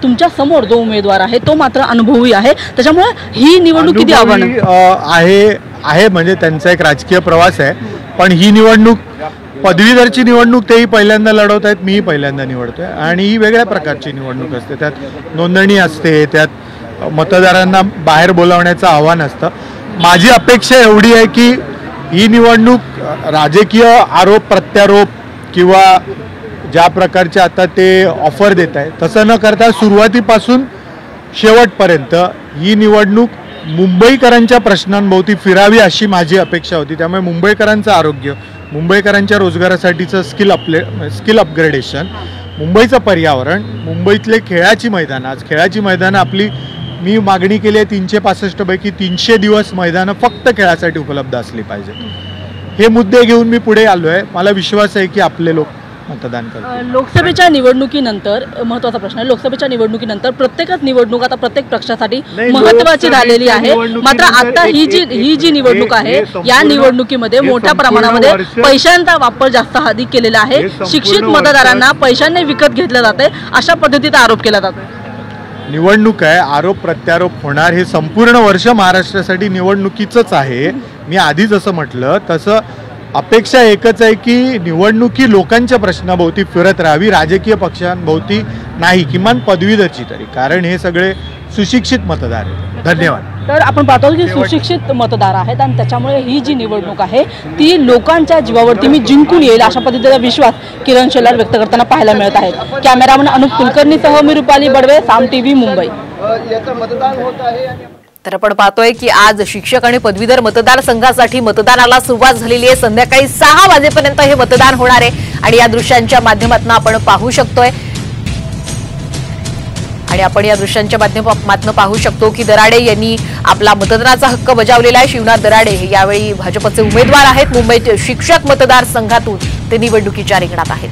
तुमच्या समोर जो उमेदवार आहे तो मात्र अनुभवी आहे, त्याच्यामुळे ही निवडणूक किती आव्हान आहे म्हणजे त्यांचा एक राजकीय प्रवास आहे। पण ही निवडणूक पदवीधरची निवडणूक तेही पहिल्यांदा लढवत आहेत, मीही पहिल्यांदा निवडतोय आणि ही वेगळ्या प्रकारची निवडणूक असते। त्यात नोंदणी असते, त्यात मतदारांना बाहेर बोलावण्याचं आव्हान असतं। माझी अपेक्षा एवढी आहे की ही निवडणूक राजकीय आरोप प्रत्यारोप किंवा ज्या प्रकारचे आता ते ऑफर देत आहे तसं न करता सुरुवातीपासून शेवटपर्यंत ही निवडणूक मुंबईकरांच्या प्रश्नांभोवती फिरावी अशी माझी अपेक्षा होती। त्यामुळे मुंबईकरांचं आरोग्य, मुंबईकरांच्या रोजगारासाठीचं स्किल अपग्रेडेशन, मुंबईचं पर्यावरण, मुंबईतले खेळाची मैदानं, आज खेळाची मैदानं आपली मी मागणी केली आहे 365 पैकी 300 दिवस मैदानं फक्त खेळासाठी उपलब्ध असली पाहिजेत। हे मुद्दे घेऊन मी पुढे आलो आहे। मला विश्वास आहे की आपले लोक मतदान करतील। लोकसभेच्या निवडणुकीनंतर महत्त्वाचा प्रश्न आहे, लोकसभेच्या निवडणुकीनंतर प्रत्येकच निवडणूक आता प्रत्येक पक्षासाठी महत्त्वाची झालेली आहे। मात्र आता ही जी निवडणूक आहे या निवडणुकीमध्ये मोठ्या प्रमाणामध्ये पैशांचा वापर जास्त अधिक केलेला आहे। शिक्षित मतदारांना पैशांनी विकत घेतलं जाते अशा पद्धतीचा आरोप केला जातो। निवडणूक आहे, आरोप प्रत्यारोप होणार, हे संपूर्ण वर्ष महाराष्ट्रासाठी निवडणुकीचंच आहे। मी आधी जसं म्हटलं तसं अपेक्षा एकच आहे की निवडणुकी लोकांच्या प्रश्नाभोवती फिरत राहावी, राजकीय पक्षांभोवती नाही, किमान पदवीधरची तरी, कारण हे सगळे सुशिक्षित मतदार आहेत। धन्यवाद। तर आपण पाहतो की सुशिक्षित मतदार आहेत आणि त्याच्यामुळे ही जी निवडणूक आहे ती लोकांच्या जीवावरती मी जिंकून येईल अशा पद्धतीचा विश्वास किरण शेलार व्यक्त करताना पाहायला मिळत आहे। कॅमेरामन अनुप कुलकर्णीसह मी रुपाली बडवे, साम टीव्ही, मुंबई। तर आपण पाहतोय की आज शिक्षक आणि पदवीधर मतदारसंघासाठी मतदानाला सुरुवात झालेली आहे। संध्याकाळी 6 वाजेपर्यंत हे मतदान होणार आहे आणि या दृश्यांच्या माध्यमातून आपण पाहू शकतोय आणि आपण या दृश्यांच्या माध्यमातून पाहू शकतो की दराडे यांनी आपला मतदानाचा हक्क बजावलेला आहे। शिवनाथ दराडे हे यावेळी भाजपचे उमेदवार आहेत। मुंबईत शिक्षक मतदारसंघातून ते निवडणुकीच्या रिंगणात आहेत।